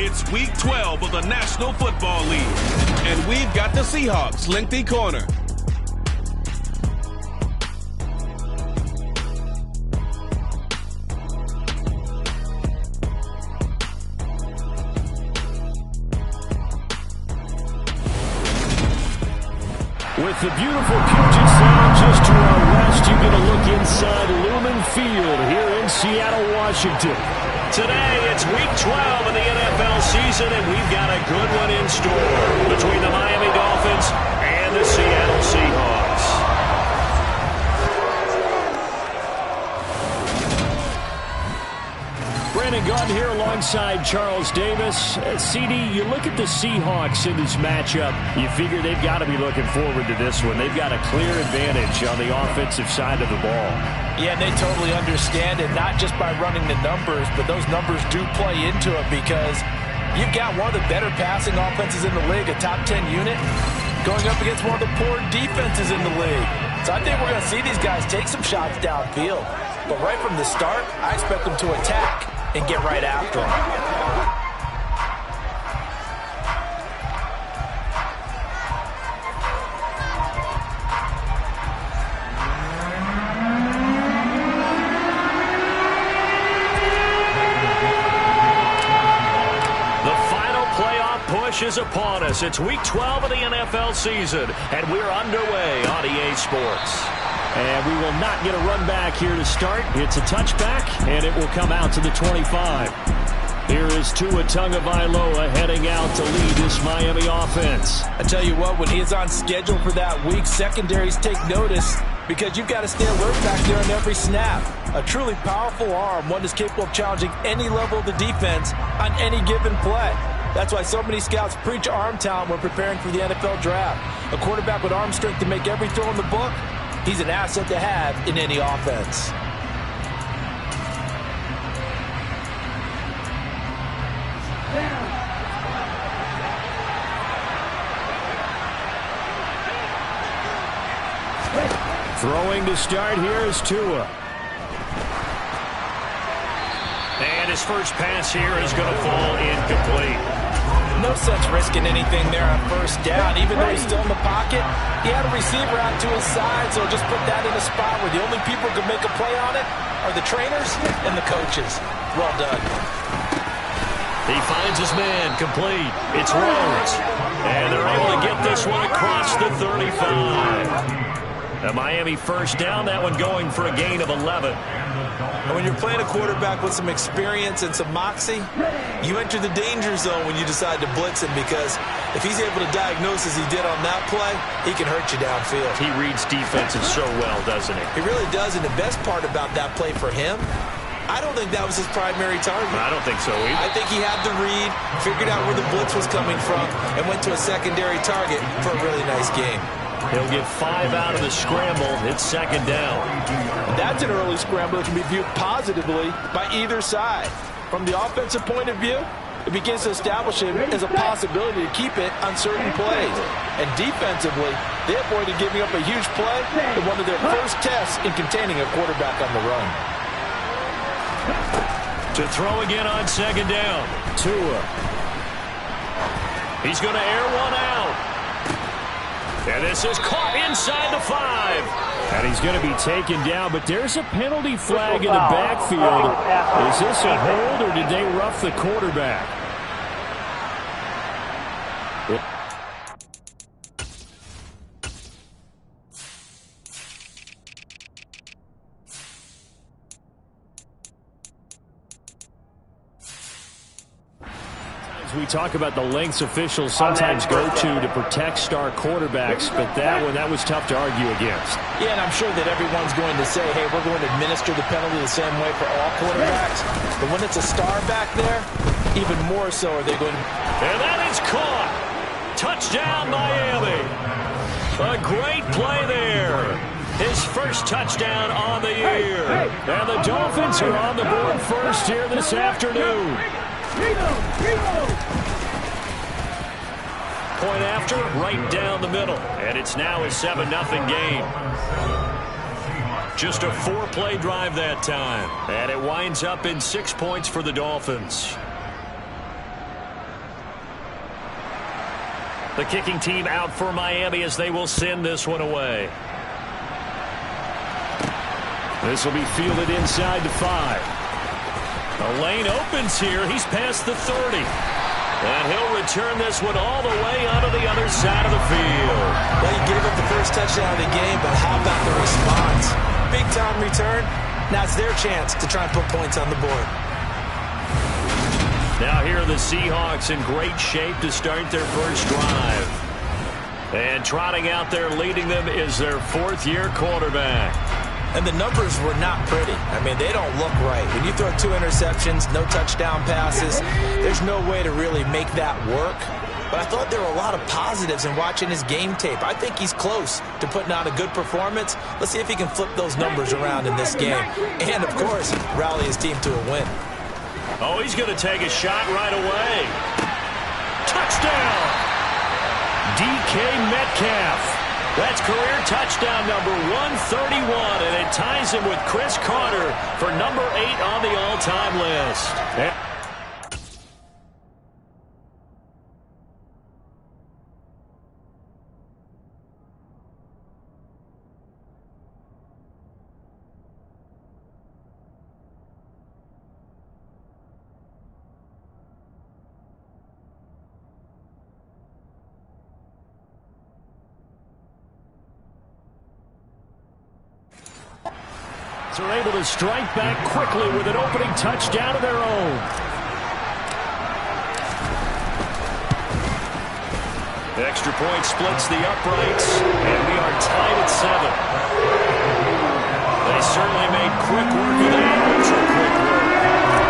It's Week 12 of the National Football League, and we've got the Seahawks lengthy corner. With the beautiful Puget Sound just to our west, you get a look inside Lumen Field here in Seattle, Washington. Today, it's Week 12 of the NFL season, and we've got a good one in store between the Miami Dolphins and the Seattle Seahawks. Brandon Gunn here alongside Charles Davis. CD, you look at the Seahawks in this matchup, you figure they've got to be looking forward to this one. They've got a clear advantage on the offensive side of the ball. Yeah, and they totally understand it, not just by running the numbers, but those numbers do play into it because you've got one of the better passing offenses in the league, a top 10 unit, going up against one of the poor defenses in the league. So I think we're going to see these guys take some shots downfield. But right from the start, I expect them to attack and get right after him. The final playoff push is upon us. It's Week 12 of the NFL season, and we're underway on EA Sports. And we will not get a run back here to start. It's a touchback, and it will come out to the 25. Here is Tua Tagovailoa heading out to lead this Miami offense. I tell you what, when he is on schedule for that week, secondaries take notice because you've got to stay alert back there on every snap. A truly powerful arm, one that's capable of challenging any level of the defense on any given play. That's why so many scouts preach arm talent when preparing for the NFL draft. A quarterback with arm strength to make every throw in the book, he's an asset to have in any offense. Throwing to start here is Tua. And his first pass here is going to fall incomplete. No sense risking anything there on first down. Even though he's still in the pocket, he had a receiver out to his side, so just put that in a spot where the only people who can make a play on it are the trainers and the coaches. Well done. He finds his man, complete. It's Rhodes. And they're able to get this one across the 35. A Miami first down, that one going for a gain of 11. And when you're playing a quarterback with some experience and some moxie, you enter the danger zone when you decide to blitz him because if he's able to diagnose as he did on that play, he can hurt you downfield. He reads defenses so well, doesn't he? He really does, and the best part about that play for him, I don't think that was his primary target. I don't think so either. I think he had the read, figured out where the blitz was coming from, and went to a secondary target for a really nice game. He'll get 5 out of the scramble. It's second down. That's an early scramble that can be viewed positively by either side. From the offensive point of view, it begins to establish it as a possibility to keep it on certain plays. And defensively, they avoided giving up a huge play in one of their first tests in containing a quarterback on the run. To throw again on second down. Tua. He's going to air one out. And this is caught inside the 5. And he's going to be taken down, but there's a penalty flag in the backfield. Is this a hold, or did they rough the quarterback? We talk about the lengths officials sometimes go to protect star quarterbacks, but that was tough to argue against. Yeah, and I'm sure that everyone's going to say, hey, we're going to administer the penalty the same way for all quarterbacks. But when it's a star back there, even more so are they going to... And that is caught. Touchdown, Miami. A great play there. His first touchdown on the year. And the Dolphins are on the board first here this afternoon. Point after, right down the middle. And it's now a 7-0 game. Just a 4-play drive that time. And it winds up in 6 points for the Dolphins. The kicking team out for Miami as they will send this one away. This will be fielded inside the 5. The lane opens here. He's past the 30. And he'll return this one all the way onto the other side of the field. Well, he gave up the first touchdown of the game, but how about the response? Big-time return. Now it's their chance to try and put points on the board. Now here are the Seahawks in great shape to start their first drive. And trotting out there leading them is their 4th-year quarterback. And the numbers were not pretty. I mean, they don't look right. When you throw 2 interceptions, no touchdown passes, there's no way to really make that work. But I thought there were a lot of positives in watching his game tape. I think he's close to putting out a good performance. Let's see if he can flip those numbers around in this game. And, of course, rally his team to a win. Oh, he's going to take a shot right away. Touchdown! DK Metcalf. That's career touchdown number 131, and it ties him with Chris Carter for number 8 on the all-time list. They're able to strike back quickly with an opening touchdown of their own. Extra point splits the uprights, and we are tied at 7. They certainly made quick work of that, ultra-quick work.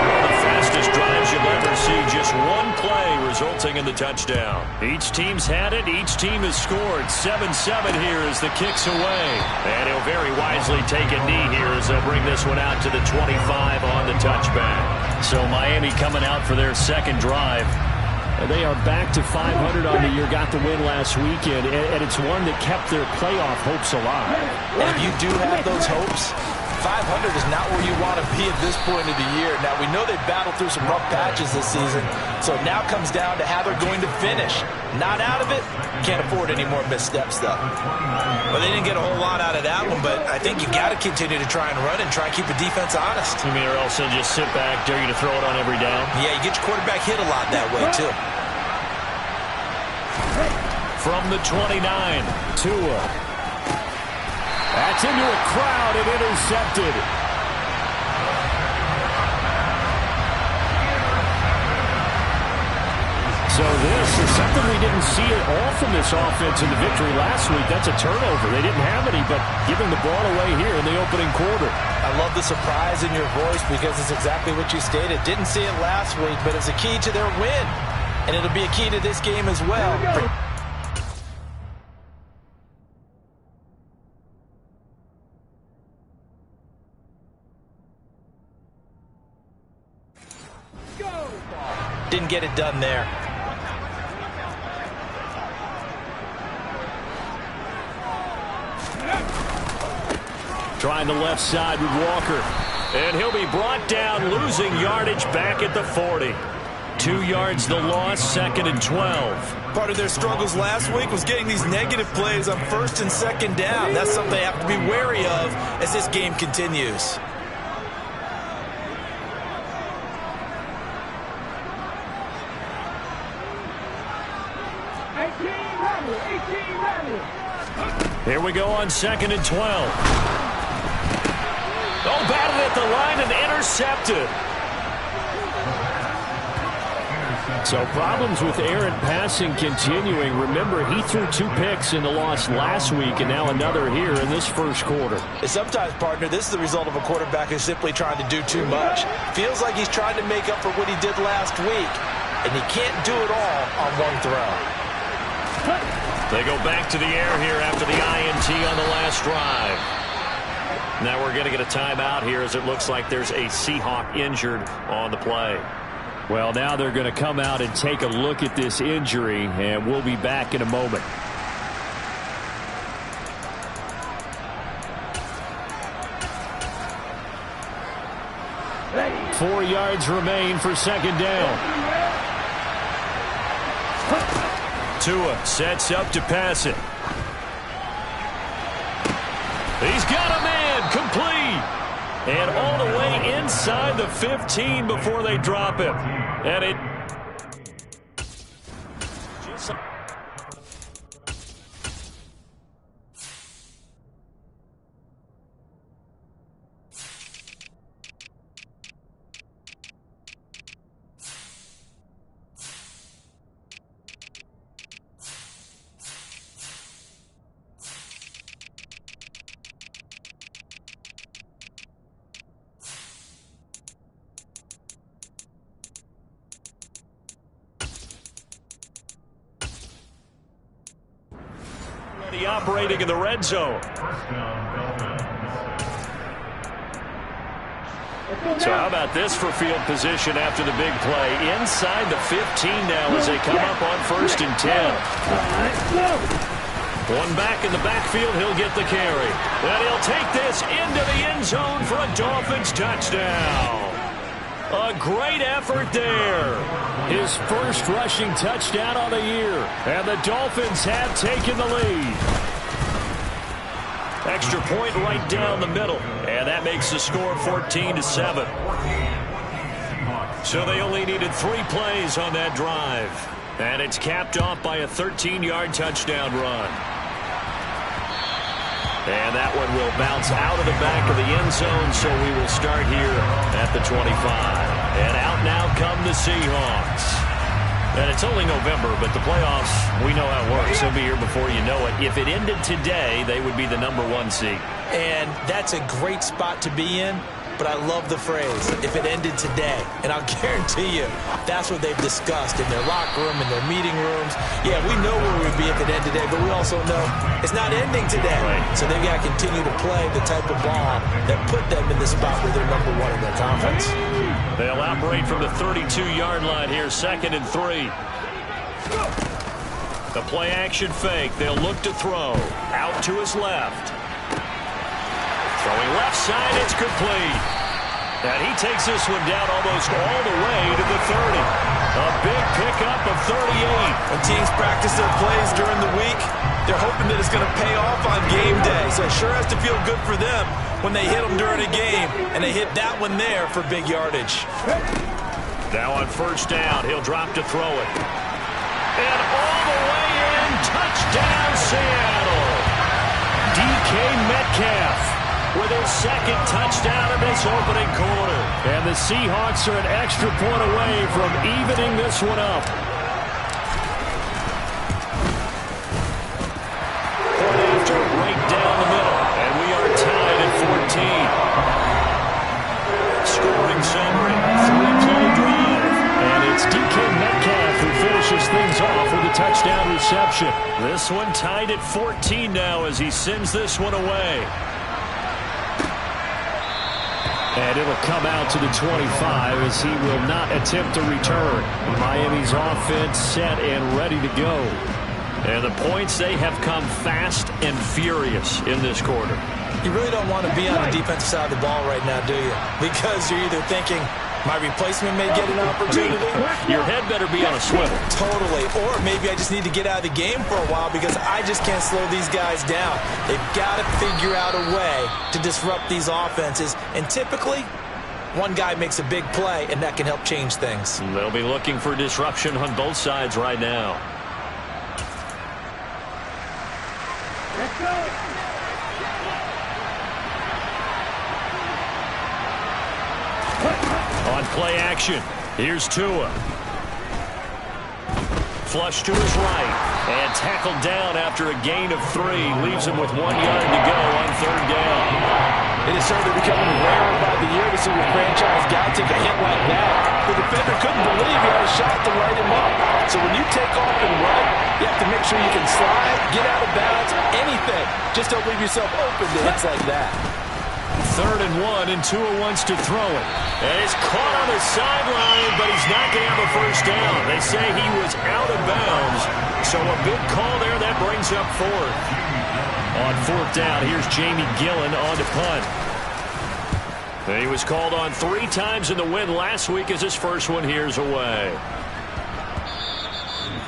One of the fastest drives you'll ever see, just one play resulting in the touchdown. Each team's had it, each team has scored. 7-7 here as the kick's away. And he'll very wisely take a knee here as they'll bring this one out to the 25 on the touchback. So Miami coming out for their second drive. They are back to 500 on the year, got the win last weekend, and it's one that kept their playoff hopes alive. And if you do have those hopes, 500 is not where you want to be at this point of the year. Now, we know they've battled through some rough patches this season, so it now comes down to how they're going to finish. Not out of it, can't afford any more missteps, though. Well, they didn't get a whole lot out of that one, but I think you got to continue to try and run and try and keep the defense honest. You mean, or else they'll just sit back, dare you to throw it on every down? Yeah, you get your quarterback hit a lot that way, too. From the 29, Tua. That's into a crowd and intercepted. So this is something we didn't see at all from this offense in the victory last week. That's a turnover. They didn't have any, but giving the ball away here in the opening quarter. I love the surprise in your voice because it's exactly what you stated. Didn't see it last week, but it's a key to their win. And it'll be a key to this game as well. Didn't get it done there. Trying the left side with Walker. and he'll be brought down, losing yardage back at the 40. 2 yards the loss, 2nd and 12. Part of their struggles last week was getting these negative plays on 1st and 2nd down. That's something they have to be wary of as this game continues. Here we go on 2nd and 12. Oh, batted at the line and intercepted. So problems with errant passing continuing. Remember, he threw 2 picks in the loss last week, and now another here in this first quarter. And sometimes, partner, this is the result of a quarterback who's simply trying to do too much. Feels like he's trying to make up for what he did last week, and he can't do it all on one throw. They go back to the air here after the INT on the last drive. Now we're going to get a timeout here as it looks like there's a Seahawk injured on the play. Well, now they're going to come out and take a look at this injury, and we'll be back in a moment. Hey. 4 yards remain for 2nd down. Tua sets up to pass it. He's got a man, complete. And all the way inside the 15 before they drop him. And it... operating in the red zone. So how about this for field position after the big play? Inside the 15 now as they come up on 1st and 10. One back in the backfield, he'll get the carry. And he'll take this into the end zone for a Dolphins touchdown. A great effort there. His first rushing touchdown on the year. And the Dolphins have taken the lead. Extra point right down the middle. And that makes the score 14-7. So they only needed 3 plays on that drive. And it's capped off by a 13-yard touchdown run. And that one will bounce out of the back of the end zone, so we will start here at the 25. And out now come the Seahawks. And it's only November, but the playoffs, we know how it works. They'll be here before you know it. If it ended today, they would be the #1 seed. And that's a great spot to be in. But I love the phrase, if it ended today. And I'll guarantee you, that's what they've discussed in their locker room, in their meeting rooms. Yeah, we know where we'd be if it ended today, but we also know it's not ending today. Right. So they've got to continue to play the type of ball that put them in the spot where they're #1 in their conference. They'll operate from the 32-yard line here, 2nd and 3. The play-action fake. They'll look to throw. Out to his left. Throwing left side, it's complete. And he takes this one down almost all the way to the 30. A big pickup of 38. When teams practice their plays during the week, they're hoping that it's going to pay off on game day. So it sure has to feel good for them when they hit them during a game. And they hit that one there for big yardage. Now on 1st down, he'll drop to throw it. And all the way in, touchdown Seattle. DK Metcalf with his 2nd touchdown of this opening quarter. And the Seahawks are an extra point away from evening this one up. Point after, right down the middle. And we are tied at 14. Scoring summary, 3-play drive. And it's DK Metcalf who finishes things off with a touchdown reception. This one tied at 14 now as he sends this one away. And it'll come out to the 25 as he will not attempt to return. Miami's offense set and ready to go. And the points, they have come fast and furious in this quarter. You really don't want to be on the defensive side of the ball right now, do you? Because you're either thinking, my replacement may get an opportunity. Your head better be on a swivel. Totally. Or maybe I just need to get out of the game for a while because I just can't slow these guys down. They've got to figure out a way to disrupt these offenses. And typically, one guy makes a big play, and that can help change things. They'll be looking for disruption on both sides right now. Let's go. On play action, here's Tua. Flush to his right, and tackled down after a gain of 3. Leaves him with 1 yard to go on 3rd down. It is certainly becoming rarer by the year to see your franchise guy take a hit like that. The defender couldn't believe he had a shot to light him up. So when you take off and run, you have to make sure you can slide, get out of bounds, anything. Just don't leave yourself open to hits like that. 3rd and 1, and Tua wants to throw it. And he's caught on the sideline, but he's not going to have a 1st down. They say he was out of bounds. So a big call there, that brings up 4th. On 4th down, here's Jamie Gillen on to punt. And he was called on 3 times in the win last week as his first one here's away.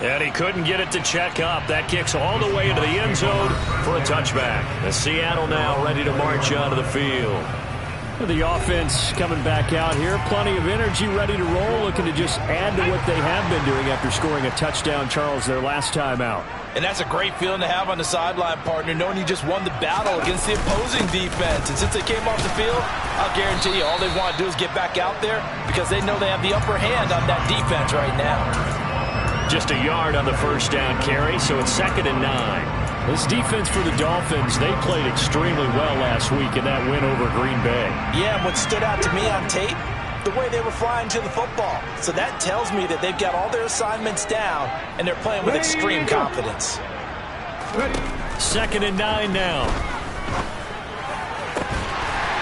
And he couldn't get it to check up. That kicks all the way into the end zone for a touchback. The Seattle now ready to march onto the field. The offense coming back out here. Plenty of energy, ready to roll, looking to just add to what they have been doing after scoring a touchdown, Charles, their last time out. And that's a great feeling to have on the sideline, partner, knowing you just won the battle against the opposing defense. And since they came off the field, I'll guarantee you all they want to do is get back out there because they know they have the upper hand on that defense right now. Just a yard on the first down carry, so it's 2nd and 9. This defense for the Dolphins, they played extremely well last week in that win over Green Bay. Yeah, and what stood out to me on tape, the way they were flying to the football. So that tells me that they've got all their assignments down, and they're playing with extreme confidence. 2nd and 9 now.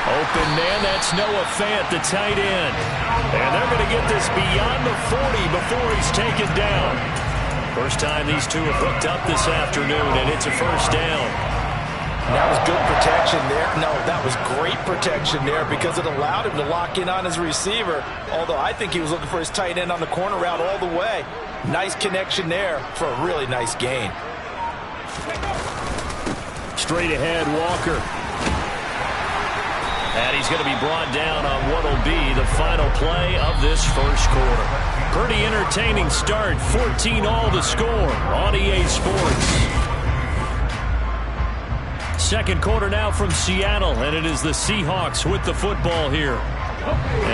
Open man, that's Noah Fant, the tight end. And they're going to get this beyond the 40 before he's taken down. First time these two have hooked up this afternoon, and it's a first down. That was good protection there. No, that was great protection there because it allowed him to lock in on his receiver, although I think he was looking for his tight end on the corner route all the way. Nice connection there for a really nice gain. Straight ahead, Walker. And he's going to be brought down on what will be the final play of this first quarter. Pretty entertaining start. 14-all the score on EA Sports. Second quarter now from Seattle, and it is the Seahawks with the football here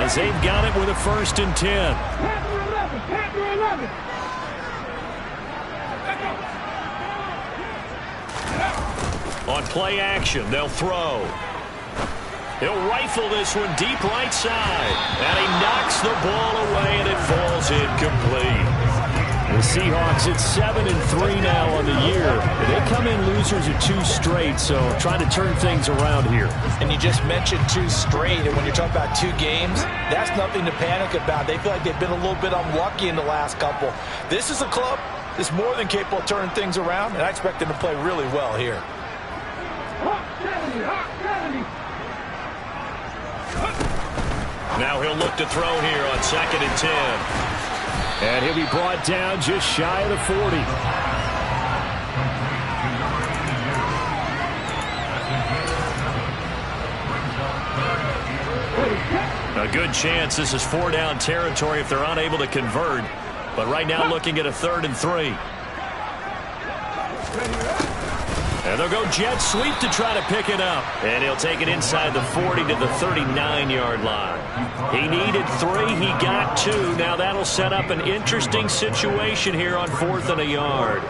as they've got it with a 1st and 10. Panther 11. On play action, they'll throw. He'll rifle this one deep right side. And he knocks the ball away, and it falls incomplete. The Seahawks at 7-3 now on the year. They come in losers of 2 straight, so trying to turn things around here. And you just mentioned 2 straight, and when you're talking about 2 games, that's nothing to panic about. They feel like they've been a little bit unlucky in the last couple. This is a club that's more than capable of turning things around, and I expect them to play really well here. Hawk 70, Hawk 70. Now he'll look to throw here on 2nd and 10. And he'll be brought down just shy of the 40. A good chance this is 4-down territory if they're unable to convert. But right now looking at a 3rd and 3. And they'll go jet sweep to try to pick it up. And he'll take it inside the 40 to the 39-yard line. He needed 3. He got 2. Now that'll set up an interesting situation here on 4th and a yard.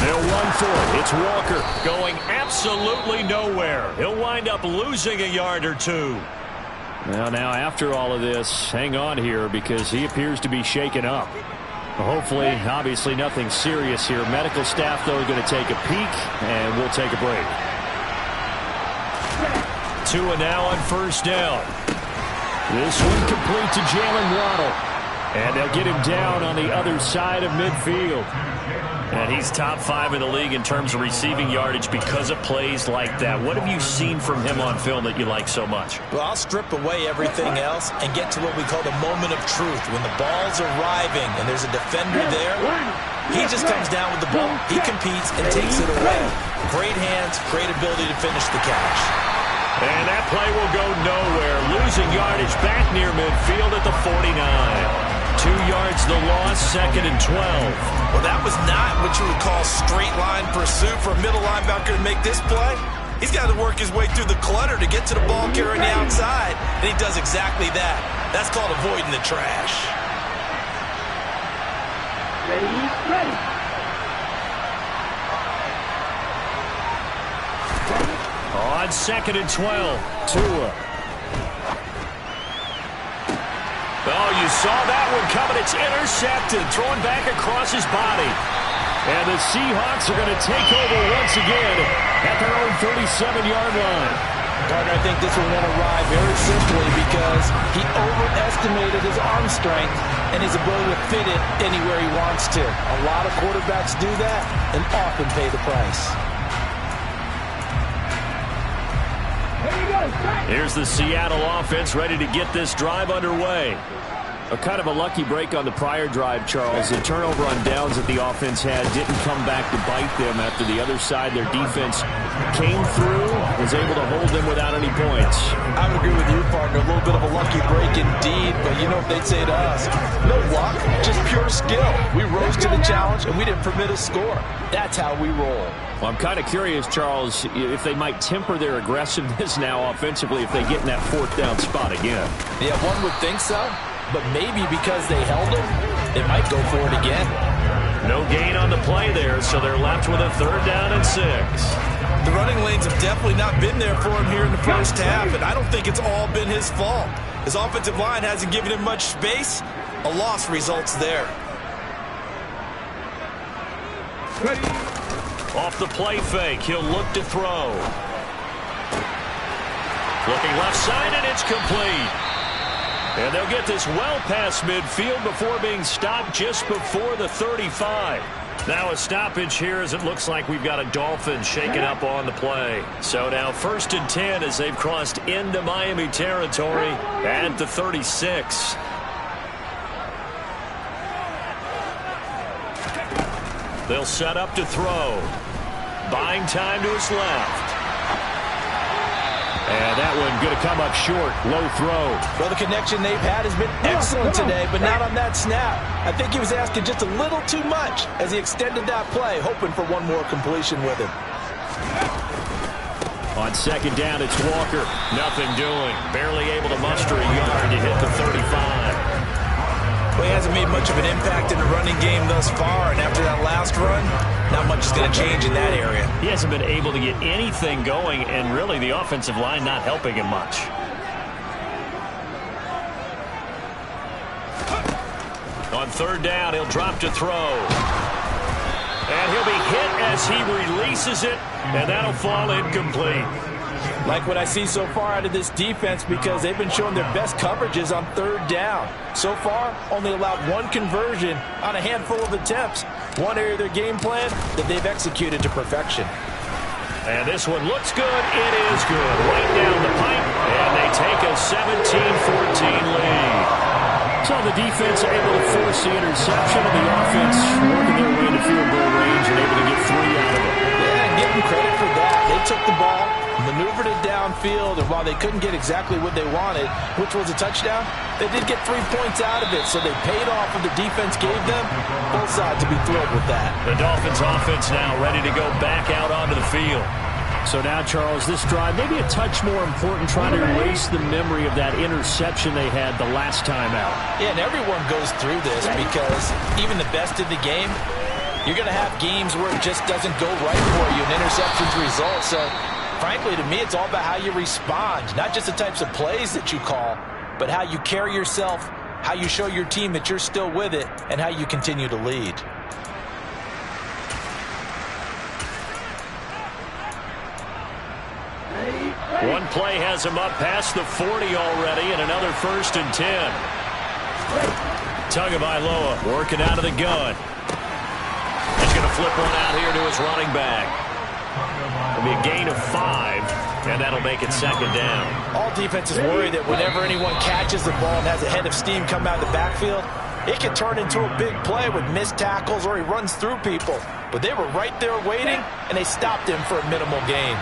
They'll run for it. It's Walker. Going absolutely nowhere. He'll wind up losing a yard or 2. Well, now after all of this, hang on here because he appears to be shaken up. Hopefully, obviously nothing serious here. Medical staff, though, are going to take a peek, and we'll take a break. 2 now on 1st down. This one complete to Jalen Waddle. And they'll get him down on the other side of midfield. And he's top 5 in the league in terms of receiving yardage because of plays like that. What have you seen from him on film that you like so much? Well, I'll strip away everything else and get to what we call the moment of truth. When the ball's arriving and there's a defender there, he just comes down with the ball. He competes and takes it away. Great hands, great ability to finish the catch. And that play will go nowhere. Losing yardage back near midfield at the 49. 2 yards the loss, 2nd and 12. Well, that was not what you would call straight line pursuit for a middle linebacker to make this play. He's got to work his way through the clutter to get to the ball carrier on the outside, and he does exactly that. That's called avoiding the trash. Ready. On 2nd and 12. Tua. Oh, you saw that one coming. It's intercepted. Thrown back across his body. And the Seahawks are going to take over once again at their own 37-yard line. Gardner, I think this one went awry very simply because he overestimated his arm strength and his ability to fit it anywhere he wants to. A lot of quarterbacks do that and often pay the price. Here we go. Here's the Seattle offense ready to get this drive underway. A kind of a lucky break on the prior drive, Charles. The turnover on downs that the offense had didn't come back to bite them after the other side. Their defense came through, was able to hold them without any points. I would agree with you, partner. A little bit of a lucky break indeed, but you know what they'd say to us? No luck, just pure skill. We rose to the challenge, and we didn't permit a score. That's how we roll. Well, I'm kind of curious, Charles, if they might temper their aggressiveness now offensively if they get in that fourth down spot again. Yeah, one would think so. But maybe because they held him, they might go for it again. No gain on the play there, so they're left with a 3rd down and 6. The running lanes have definitely not been there for him here in the first half, and I don't think it's all been his fault. His offensive line hasn't given him much space. A loss results there. Off the play fake, he'll look to throw. Looking left side, and it's complete. And they'll get this well past midfield before being stopped just before the 35. Now a stoppage here as it looks like we've got a Dolphin shaken up on the play. So now 1st and 10 as they've crossed into Miami territory at the 36. They'll set up to throw. Buying time to his left. And that one going to come up short. Low throw. Well, the connection they've had has been excellent today, but not on that snap. I think he was asking just a little too much as he extended that play, hoping for one more completion with him. On 2nd down, it's Walker. Nothing doing. Barely able to muster a yard to hit the 35. Well, he hasn't made much of an impact in the running game thus far, and after that last run, not much is going to change in that area. He hasn't been able to get anything going, and really the offensive line not helping him much. On 3rd down, he'll drop to throw. And he'll be hit as he releases it, and that'll fall incomplete. Like what I see so far out of this defense because they've been showing their best coverages on 3rd down. So far, only allowed one conversion on a handful of attempts. One area of their game plan that they've executed to perfection. And this one looks good. It is good. Right down the pipe, and they take a 17-14 lead. So the defense able to force the interception, and the offense working their way to field goal range and able to get 3 out of it. Yeah, and give them credit for that. They took the ball, maneuvered it downfield, and while they couldn't get exactly what they wanted, which was a touchdown, they did get 3 points out of it, so they paid off what the defense gave them. Both sides to be thrilled with that. The Dolphins offense now ready to go back out onto the field. So now, Charles, this drive maybe a touch more important, trying to erase the memory of that interception they had the last time out. Yeah, and everyone goes through this because even the best in the game, you're going to have games where it just doesn't go right for you, and interceptions result. So, frankly, to me, it's all about how you respond, not just the types of plays that you call, but how you carry yourself, how you show your team that you're still with it, and how you continue to lead. One play has him up past the 40 already, and another 1st and 10. Tagovailoa working out of the gun. He's going to flip one out here to his running back. It'll be a gain of 5, and that'll make it 2nd down. All defenses worry that whenever anyone catches the ball and has a head of steam come out of the backfield, it can turn into a big play with missed tackles or he runs through people. But they were right there waiting, and they stopped him for a minimal gain.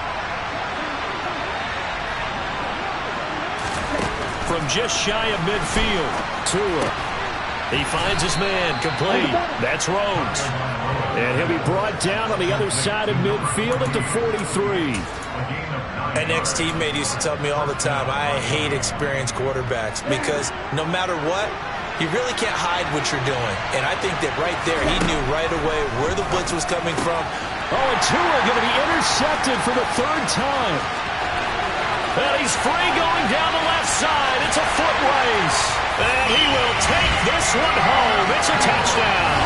From just shy of midfield, Tua. He finds his man, complete. That's Rhodes. And he'll be brought down on the other side of midfield at the 43. An ex-teammate used to tell me all the time, I hate experienced quarterbacks because no matter what, you really can't hide what you're doing. And I think that right there, he knew right away where the blitz was coming from. Oh, and Tua going to be intercepted for the 3rd time. And he's free going down the left side. It's a foot race. And he will take this one home. It's a touchdown.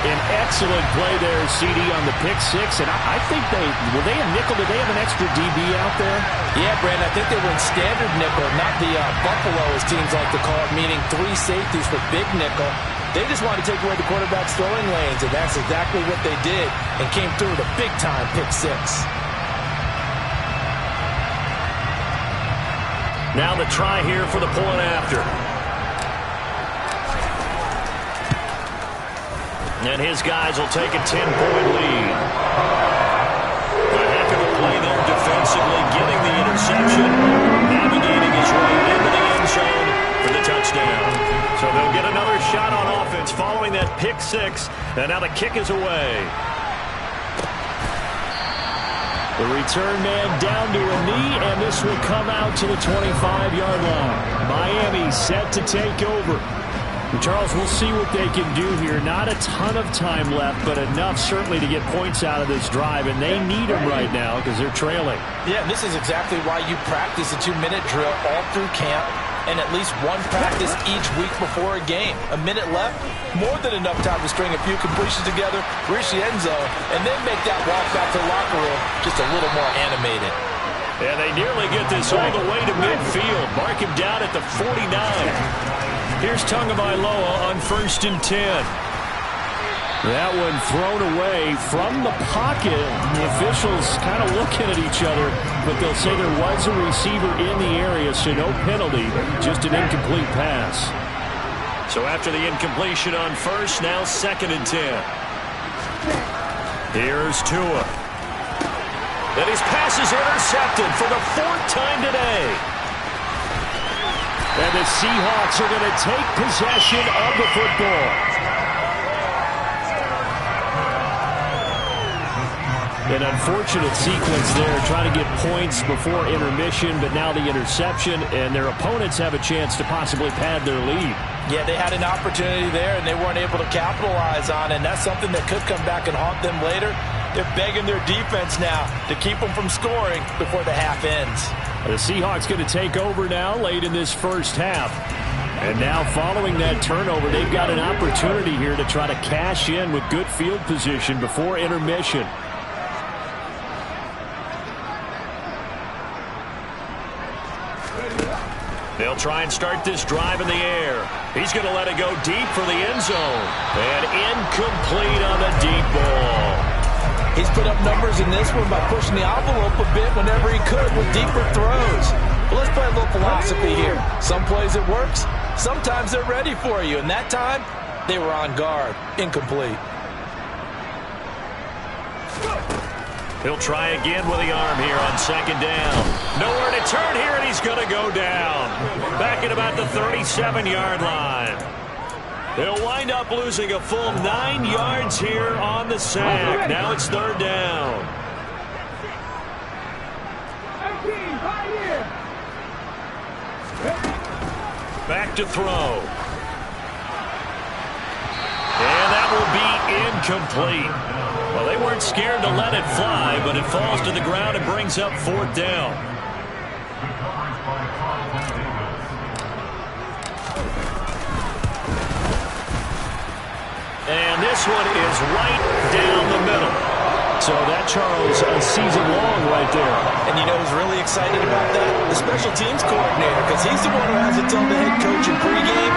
An excellent play there, CD, on the pick 6. And I think were they a nickel? Did they have an extra DB out there? Yeah, Brandon, I think they were in standard nickel, not the Buffalo, as teams like to call it, meaning 3 safeties for big nickel. They just wanted to take away the quarterback's throwing lanes, and that's exactly what they did and came through with a big-time pick 6. Now the try here for the point after. And his guys will take a 10-point lead. A heck of a play there defensively, getting the interception, navigating his way into the end zone for the touchdown. So they'll get another shot on offense following that pick six, and now the kick is away. The return man down to a knee, and this will come out to the 25-yard line. Miami set to take over. Charles, we'll see what they can do here. Not a ton of time left, but enough certainly to get points out of this drive, and they need them right now because they're trailing. Yeah, and this is exactly why you practice a 2-minute drill all through camp and at least one practice each week before a game. A minute left, more than enough time to string a few completions together, reach the end zone, and then make that walk back to the locker room just a little more animated. And they nearly get this all the way to midfield. Mark him down at the 49. Here's Tagovailoa on 1st and 10. That one thrown away from the pocket. The officials kind of looking at each other, but they'll say there was a receiver in the area, so no penalty, just an incomplete pass. So after the incompletion on 1st, now 2nd and 10. Here's Tua. And his pass is intercepted for the 4th time today. And the Seahawks are going to take possession of the football. An unfortunate sequence there, trying to get points before intermission, but now the interception, and their opponents have a chance to possibly pad their lead. Yeah, they had an opportunity there, and they weren't able to capitalize on it, and that's something that could come back and haunt them later. They're begging their defense now to keep them from scoring before the half ends. The Seahawks going to take over now late in this first half. And now following that turnover, they've got an opportunity here to try to cash in with good field position before intermission. They'll try and start this drive in the air. He's going to let it go deep for the end zone. And incomplete on the deep ball. He's put up numbers in this one by pushing the envelope a bit whenever he could with deeper throws. Well, let's play a little philosophy here. Some plays it works. Sometimes they're ready for you. And that time, they were on guard. Incomplete. He'll try again with the arm here on 2nd down. Nowhere to turn here, and he's going to go down. Back at about the 37-yard line. They'll wind up losing a full 9 yards here on the sack. Now it's 3rd down. Back to throw. And that will be incomplete. Well, they weren't scared to let it fly, but it falls to the ground and brings up 4th down. And this one is right down the middle. So that, Charles, a season long right there. And you know who's really excited about that? The special teams coordinator, because he's the one who has to tell the head coach in pregame,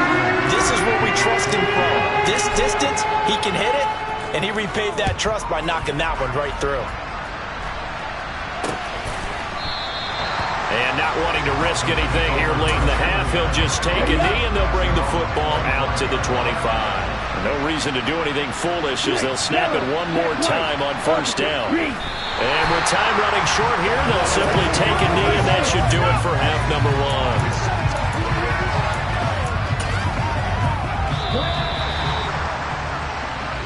this is what we trust him from. This distance, he can hit it, and he repaid that trust by knocking that one right through. And not wanting to risk anything here late in the half, he'll just take a knee, and they'll bring the football out to the 25. No reason to do anything foolish as they'll snap it one more time on 1st down. And with time running short here, they'll simply take a knee, and that should do it for half number 1.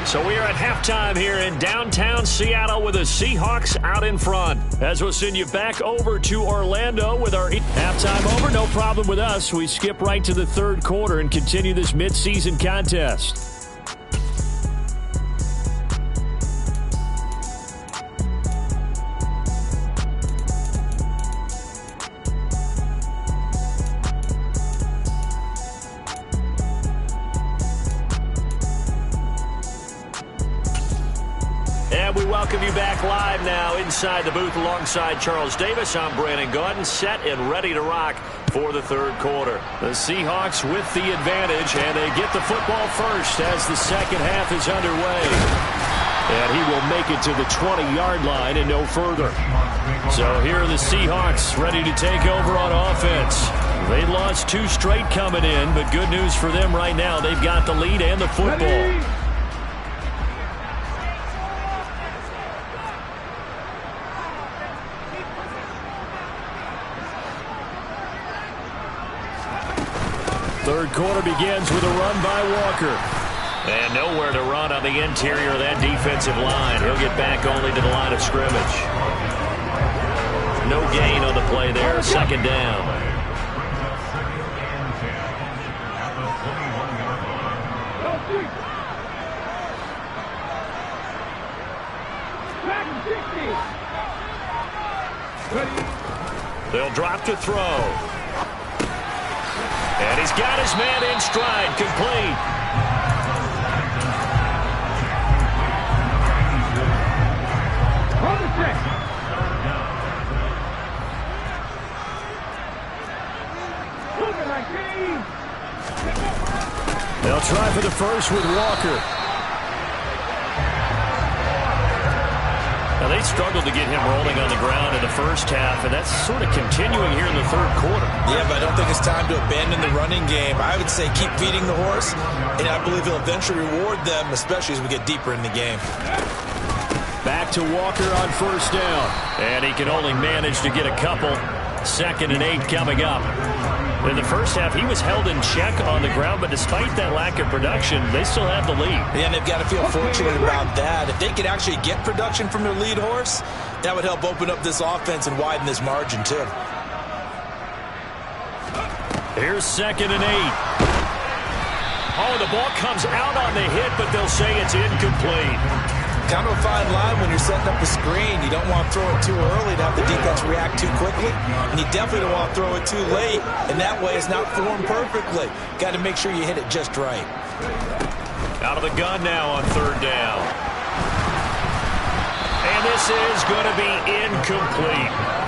So we are at halftime here in downtown Seattle with the Seahawks out in front. As we'll send you back over to Orlando with our halftime over. No problem with us. We skip right to the 3rd quarter and continue this midseason contest. We welcome you back live now inside the booth alongside Charles Davis. I'm Brandon Gaudin, set and ready to rock for the 3rd quarter. The Seahawks with the advantage, and they get the football first as the 2nd half is underway. And he will make it to the 20-yard line and no further. So here are the Seahawks ready to take over on offense. They lost 2 straight coming in, but good news for them right now. They've got the lead and the football. Third quarter begins with a run by Walker. And nowhere to run on the interior of that defensive line. He'll get back only to the line of scrimmage. No gain on the play there. Second down. They'll drop to throw. And he's got his man in stride. Complete. They'll try for the first with Walker. Now, they struggled to get him rolling on the ground in the first half, and that's sort of continuing here in the third quarter. Yeah, but I don't think it's time to abandon the running game. I would say keep feeding the horse, and I believe he'll eventually reward them, especially as we get deeper in the game. Back to Walker on first down. And he can only manage to get a couple. 2nd and 8 coming up. In the first half, he was held in check on the ground, but despite that lack of production, they still have the lead. Yeah, and they've got to feel fortunate about that. If they could actually get production from their lead horse, that would help open up this offense and widen this margin, too. Here's 2nd and 8. Oh, the ball comes out on the hit, but they'll say it's incomplete. Kind of a fine line when you're setting up a screen. You don't want to throw it too early to have the defense react too quickly. And you definitely don't want to throw it too late. And that way it's not formed perfectly. Got to make sure you hit it just right. Out of the gun now on third down. And this is going to be incomplete.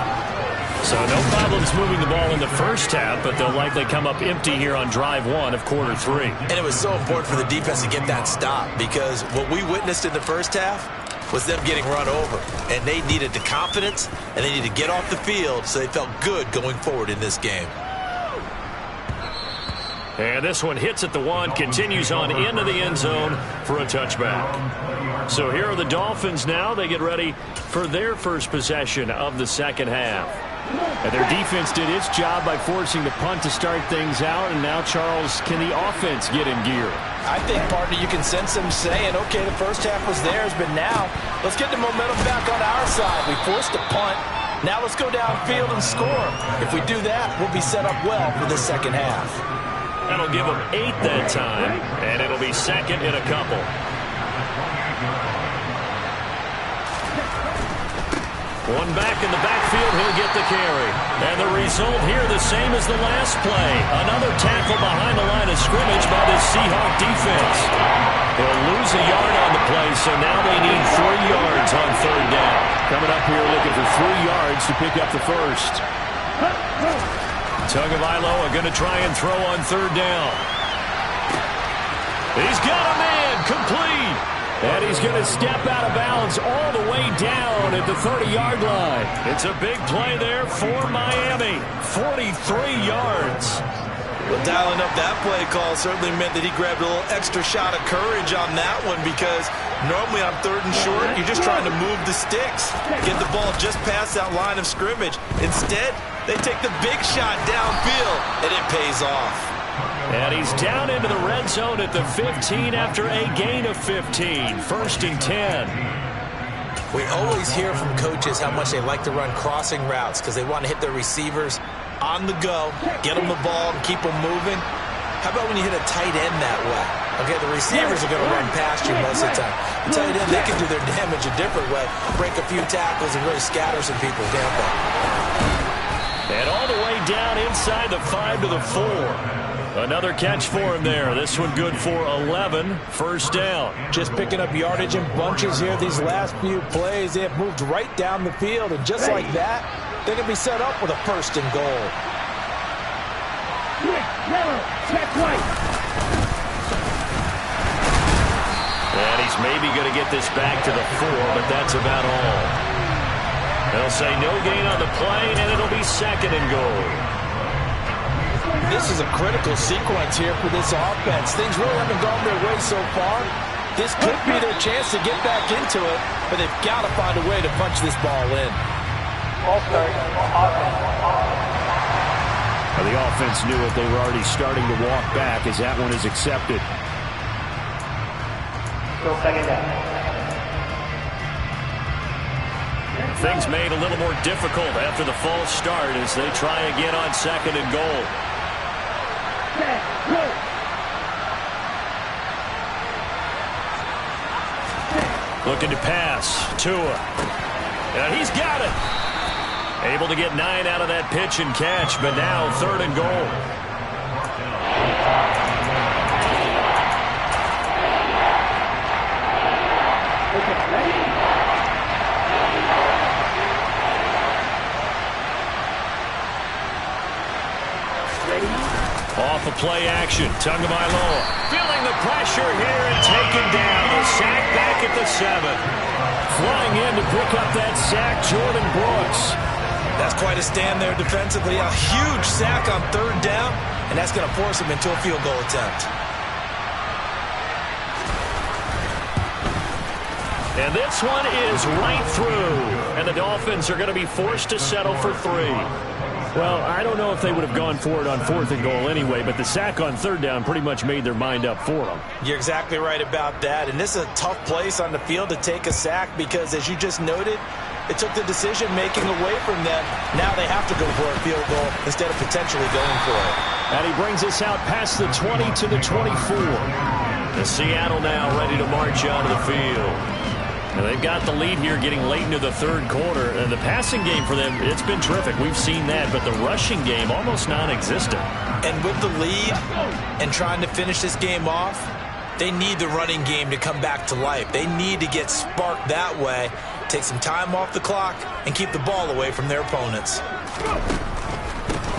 So no problems moving the ball in the first half, but they'll likely come up empty here on drive 1 of quarter 3. And it was so important for the defense to get that stop, because what we witnessed in the first half was them getting run over. And they needed the confidence, and they needed to get off the field so they felt good going forward in this game. And this one hits at the 1, continues on into the end zone for a touchback. So here are the Dolphins now. They get ready for their first possession of the second half. And their defense did its job by forcing the punt to start things out. And now, Charles, can the offense get in gear? I think, partner, you can sense them saying, okay, the first half was theirs, but now let's get the momentum back on our side. We forced a punt. Now let's go downfield and score. If we do that, we'll be set up well for the second half. That'll give them 8 that time, and it'll be 2nd and a couple. One back in the backfield, he'll get the carry. And the result here the same as the last play. Another tackle behind the line of scrimmage by the Seahawk defense. They'll lose a yard on the play, so now they need 3 yards on third down. Coming up here looking for 3 yards to pick up the first. Tagovailoa going to try and throw on third down. He's got a man, complete. And he's going to step out of bounds all the way down at the 30-yard line. It's a big play there for Miami. 43 yards. Well, dialing up that play call certainly meant that he grabbed a little extra shot of courage on that one, because normally on third and short, you're just trying to move the sticks, get the ball just past that line of scrimmage. Instead, they take the big shot downfield, and it pays off. And he's down into the red zone at the 15 after a gain of 15. 1st and 10. We always hear from coaches how much they like to run crossing routes because they want to hit their receivers on the go, get them the ball, and keep them moving. How about when you hit a tight end that way? Okay, the receivers are going to run past you most of the time. The tight end, they can do their damage a different way, break a few tackles and really scatter some people down there. And all the way down inside the 5 to the 4. Another catch for him there. This one good for 11. First down. Just picking up yardage in bunches here these last few plays. They have moved right down the field, and just like that, they're going to be set up with a 1st and goal. And he He's maybe going to get this back to the 4, but that's about all. They'll say no gain on the play, and it'll be 2nd and goal. This is a critical sequence here for this offense. Things really haven't gone their way so far. This could be their chance to get back into it, but they've got to find a way to punch this ball in. Well, the offense knew it. They were already starting to walk back as that one is accepted. Still 2nd down. Things made a little more difficult after the false start as they try again on 2nd and goal. Looking to pass. Tua. And he's got it. Able to get 9 out of that pitch and catch, but now 3rd and goal. Off of play action. Tagovailoa feeling the pressure here and taken down. A sack back at the 7. Flying in to pick up that sack, Jordan Brooks. That's quite a stand there defensively. A huge sack on 3rd down, and that's going to force him into a field goal attempt. And this one is right through. And the Dolphins are going to be forced to settle for 3. Well, I don't know if they would have gone for it on 4th and goal anyway, but the sack on 3rd down pretty much made their mind up for them. You're exactly right about that. And this is a tough place on the field to take a sack because, as you just noted, it took the decision-making away from them. Now they have to go for a field goal instead of potentially going for it. And he brings us out past the 20 to the 24. The Seattle now ready to march out of the field. Now they've got the lead here getting late into the 3rd quarter. And the passing game for them, it's been terrific. We've seen that. But the rushing game, almost non-existent. And with the lead and trying to finish this game off, they need the running game to come back to life. They need to get sparked that way, take some time off the clock, and keep the ball away from their opponents.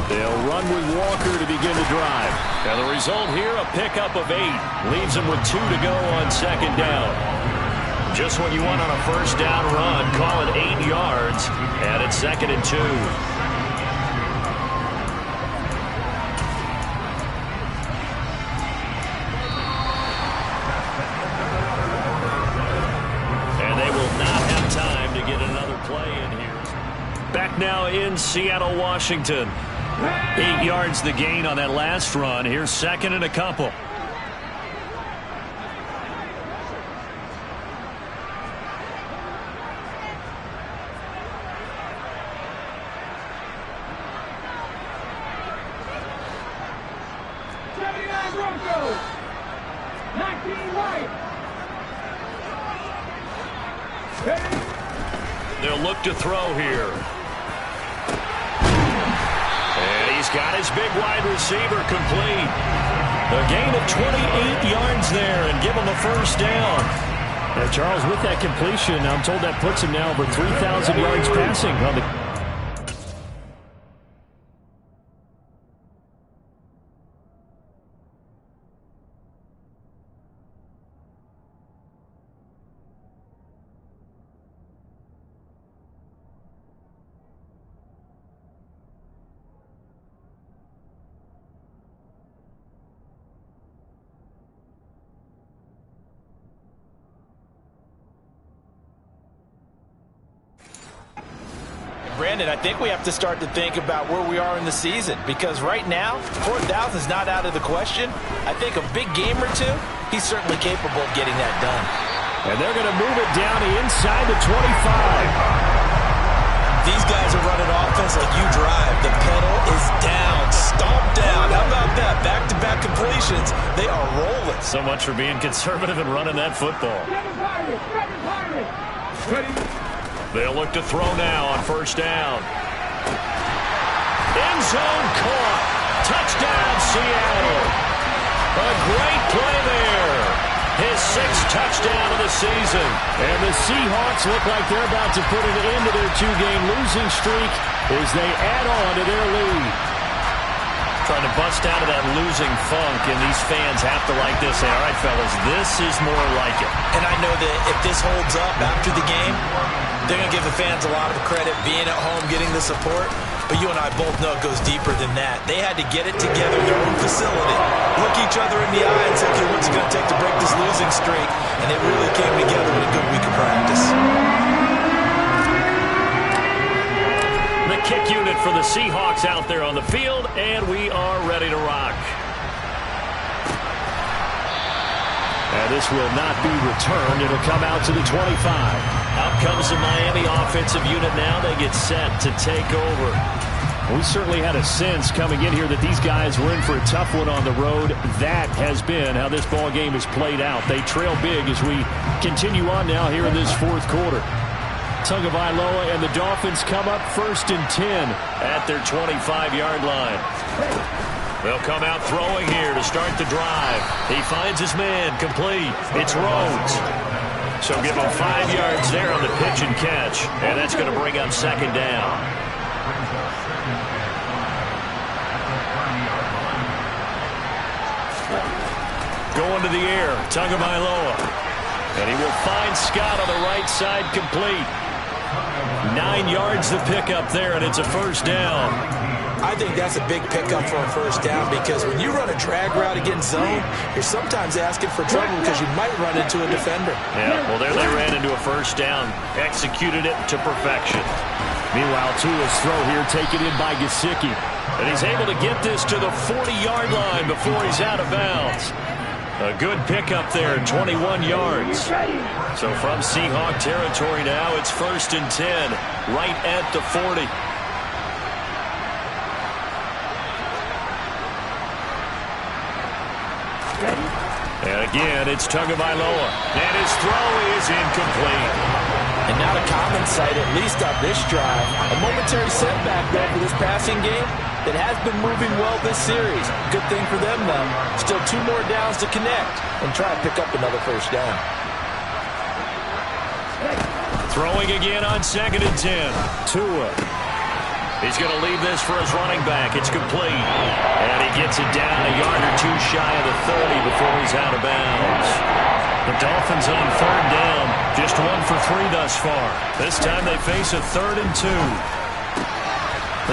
They'll run with Walker to begin the drive. Now the result here, a pickup of 8. Leaves them with 2 to go on 2nd down. Just what you want on a 1st down run. Call it 8 yards. And it's 2nd and 2. And they will not have time to get another play in here. Back now in Seattle, Washington. 8 yards the gain on that last run. Here's 2nd and a couple. They'll look to throw here. And he's got his big wide receiver complete. A gain of 28 yards there and give him a 1st down. Now, Charles, with that completion, I'm told that puts him now over 3,000 yards passing on the... Brandon, I think we have to start to think about where we are in the season because right now, 4,000 is not out of the question. I think a big game or two, he's certainly capable of getting that done. And they're going to move it down inside the 25. These guys are running offense like you drive. The pedal is down, stomped down. How about that? Back-to-back completions. They are rolling. So much for being conservative and running that football. They'll look to throw now on 1st down. End zone caught. Touchdown, Seattle. A great play there. His 6th touchdown of the season. And the Seahawks look like they're about to put an end to their 2-game losing streak as they add on to their lead. Trying to bust out of that losing funk, and these fans have to like this. Say, all right, fellas, this is more like it. And I know that if this holds up after the game, they're going to give the fans a lot of credit being at home, getting the support. But you and I both know it goes deeper than that. They had to get it together in their own facility, look each other in the eye and say, okay, what's it going to take to break this losing streak? And it really came together in a good week of practice. The kick unit for the Seahawks out there on the field, and we are ready to rock. And this will not be returned. It'll come out to the 25. Out comes the Miami offensive unit now. They get set to take over. We certainly had a sense coming in here that these guys were in for a tough one on the road. That has been how this ball game has played out. They trail big as we continue on now here in this fourth quarter. Tagovailoa and the Dolphins come up 1st and 10 at their 25-yard line. They'll come out throwing here to start the drive. He finds his man complete. It's Rhodes. So give him 5 yards there on the pitch and catch. And that's going to bring up 2nd down. Going to the air, Tagovailoa. And he will find Scott on the right side complete. 9 yards the pickup there, and it's a 1st down. I think that's a big pickup for a 1st down because when you run a drag route against zone, you're sometimes asking for trouble because you might run into a defender. Yeah, well, there they ran into a 1st down. Executed it to perfection. Meanwhile, Tua's throw here taken in by Gesicki. And he's able to get this to the 40-yard line before he's out of bounds. A good pickup there, 21 yards. So from Seahawk territory now, it's 1st and 10, right at the 40. And again, it's Tagovailoa. And his throw is incomplete. And not a common sight, at least on this drive. A momentary setback, though, for this passing game that has been moving well this series. Good thing for them, though. Still 2 more downs to connect and try to pick up another 1st down. Throwing again on 2nd and 10. Tua. He's going to leave this for his running back. It's complete. And he gets it down a yard or 2 shy of the 30 before he's out of bounds. The Dolphins on 3rd down. Just 1 for 3 thus far. This time they face a 3rd and 2.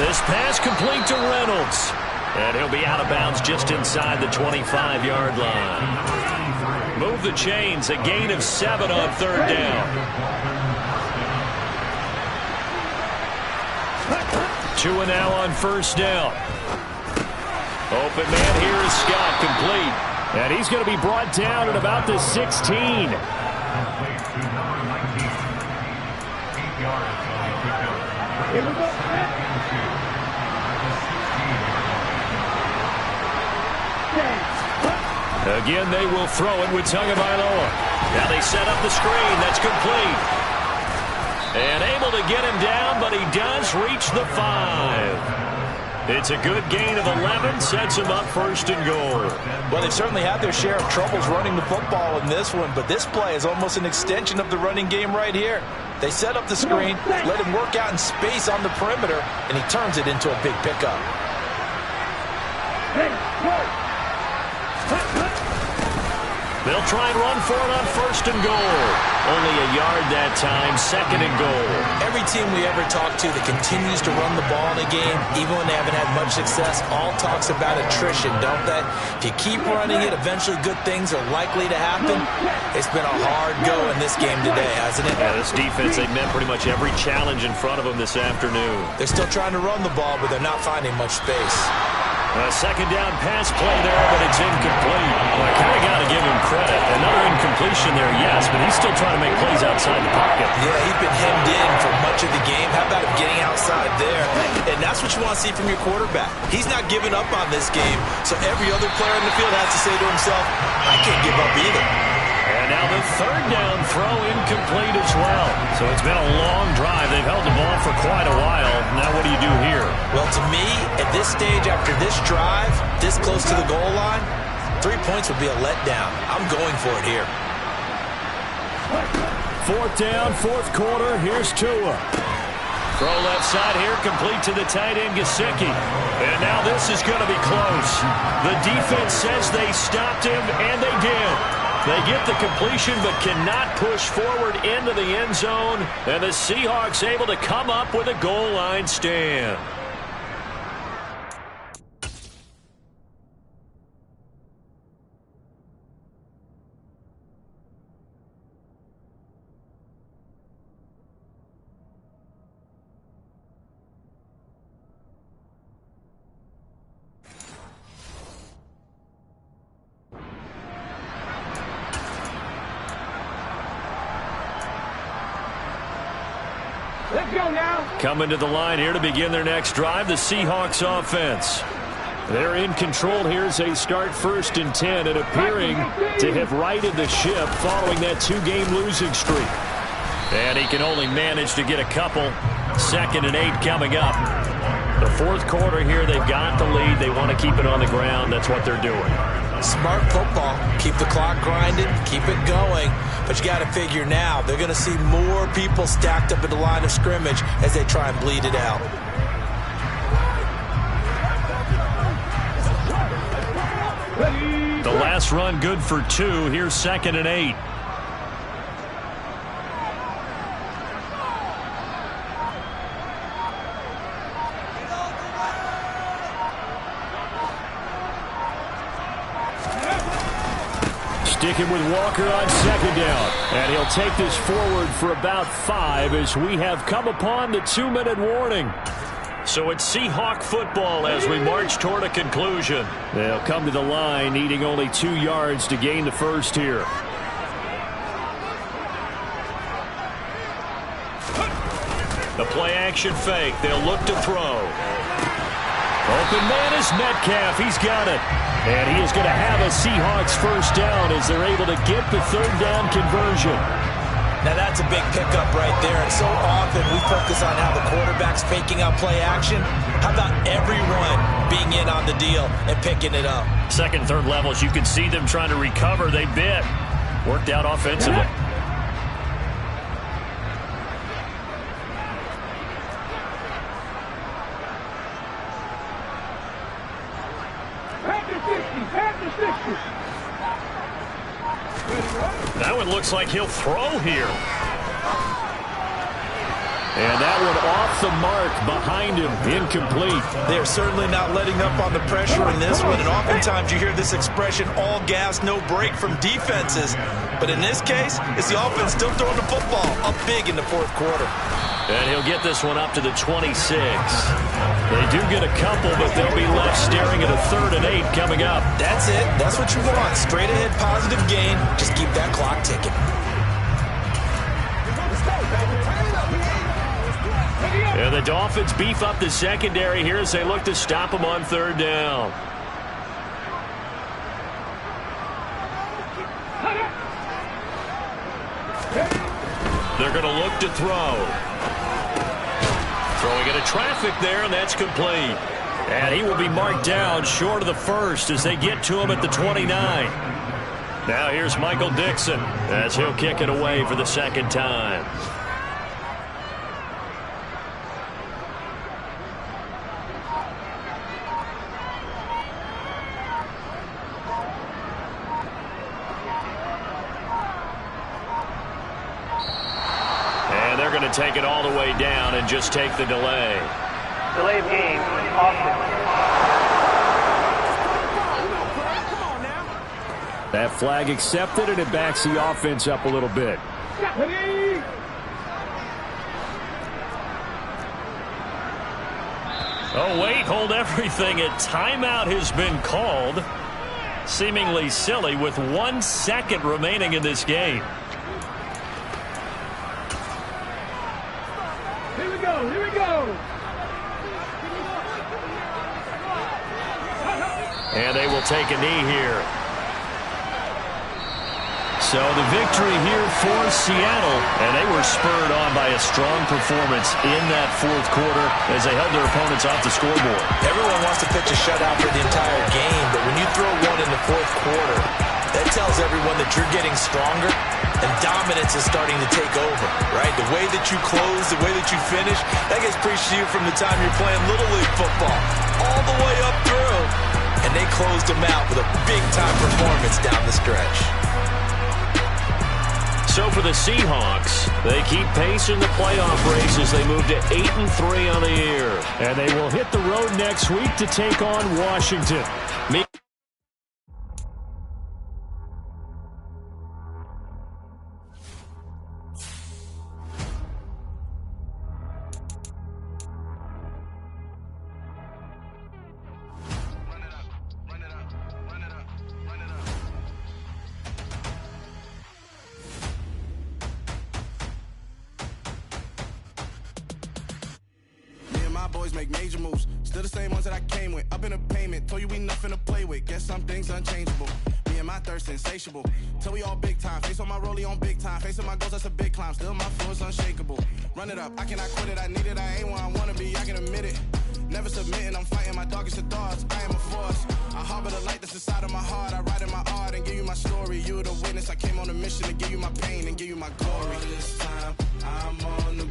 This pass complete to Reynolds. And he'll be out of bounds just inside the 25-yard line. Move the chains. A gain of 7 on 3rd down. Tua now on 1st down. Open man here is Scott, complete. And he's going to be brought down at about the 16. Here we go. Again, they will throw it with Tagovailoa. Now they set up the screen. That's complete. And able to get him down, but he does reach the 5. It's a good gain of 11. Sets him up 1st and goal. Well, they've certainly had their share of troubles running the football in this one, but this play is almost an extension of the running game right here. They set up the screen, let him work out in space on the perimeter, and he turns it into a big pickup. They'll try and run for it on 1st and goal. Only a yard that time, 2nd and goal. Every team we ever talk to that continues to run the ball in a game, even when they haven't had much success, all talks about attrition, don't they? If you keep running it, eventually good things are likely to happen. It's been a hard go in this game today, hasn't it? Yeah, this defense, they met pretty much every challenge in front of them this afternoon. They're still trying to run the ball, but they're not finding much space. A 2nd down pass play there, but it's incomplete. Well, I kind of got to give him credit. Another incompletion there, yes, but he's still trying to make plays outside the pocket. Yeah, he's been hemmed in for much of the game. How about him getting outside there? And that's what you want to see from your quarterback. He's not giving up on this game, so every other player in the field has to say to himself, I can't give up either. And now the 3rd down throw incomplete as well. So it's been a long drive. They've held the ball for quite a while. Now what do you do here? Well, to me, at this stage after this drive, this close to the goal line, 3 points would be a letdown. I'm going for it here. 4th down, 4th quarter. Here's Tua. Throw left side here, complete to the tight end, Gesicki. And now this is going to be close. The defense says they stopped him, and they did. They get the completion but cannot push forward into the end zone. And the Seahawks able to come up with a goal line stand. Let's go now. Coming to the line here to begin their next drive, the Seahawks offense. They're in control here as they start 1st and 10 and appearing to have righted the ship following that 2-game losing streak. And he can only manage to get a couple. 2nd and 8 coming up. The 4th quarter here, they've got the lead. They want to keep it on the ground. That's what they're doing. Smart football. Keep the clock grinding, keep it going. But you got to figure now, they're going to see more people stacked up at the line of scrimmage as they try and bleed it out. The last run good for 2. Here's 2nd and 8. Sticking with Walker on 2nd down. And he'll take this forward for about 5 as we have come upon the 2-minute warning. So it's Seahawk football as we march toward a conclusion. They'll come to the line needing only 2 yards to gain the first here. The play action fake. They'll look to throw. Open man is Metcalf. He's got it. And he is going to have a Seahawks first down as they're able to get the 3rd down conversion. Now that's a big pickup right there. And so often we focus on how the quarterback's faking out play action. How about everyone being in on the deal and picking it up? 2nd, 3rd levels, you can see them trying to recover. They bit. Worked out offensively. That one looks like he'll throw here. And that one off the mark behind him, incomplete. They're certainly not letting up on the pressure in this one, and oftentimes you hear this expression, all gas, no break from defenses. But in this case, it's the offense still throwing the football up big in the 4th quarter. And he'll get this one up to the 26. They do get a couple, but they'll be left staring at a 3rd and 8 coming up. That's it. That's what you want. Straight ahead positive gain. Just keep that clock ticking. And the Dolphins beef up the secondary here as they look to stop them on 3rd down. They're going to look to throw. Throwing into traffic there, and that's complete. And he will be marked down short of the 1st as they get to him at the 29. Now here's Michael Dixon as he'll kick it away for the 2nd time. Take it all the way down and just take the delay. Delay of game, offense. That flag accepted, and it backs the offense up a little bit. Oh, wait, hold everything. A timeout has been called. Seemingly silly with 1 second remaining in this game. Here we go. And they will take a knee here. So the victory here for Seattle, and they were spurred on by a strong performance in that 4th quarter as they held their opponents off the scoreboard. Everyone wants to pitch a shutout for the entire game, but when you throw one in the 4th quarter, That tells everyone that you're getting stronger and dominance is starting to take over, right? The way that you close, the way that you finish, that gets preached to you from the time you're playing Little League football all the way up through. And they closed them out with a big-time performance down the stretch. So for the Seahawks, they keep pace in the playoff race as they move to 8-3 on the year. And they will hit the road next week to take on Washington. Boys make major moves, still the same ones that I came with. Up in a payment, told you we nothing to play with. Guess some things unchangeable. Me and my thirst insatiable. Till we all big time. Face on my rollie on big time. Facing my goals, that's a big climb. Still my flow is unshakable. Run it up, I cannot quit it. I need it, I ain't where I wanna be. I can admit it. Never submitting, I'm fighting my darkest of thoughts. I am a force. I harbor the light that's inside of my heart. I write in my art and give you my story. You the witness. I came on a mission to give you my pain and give you my glory. This time I'm on the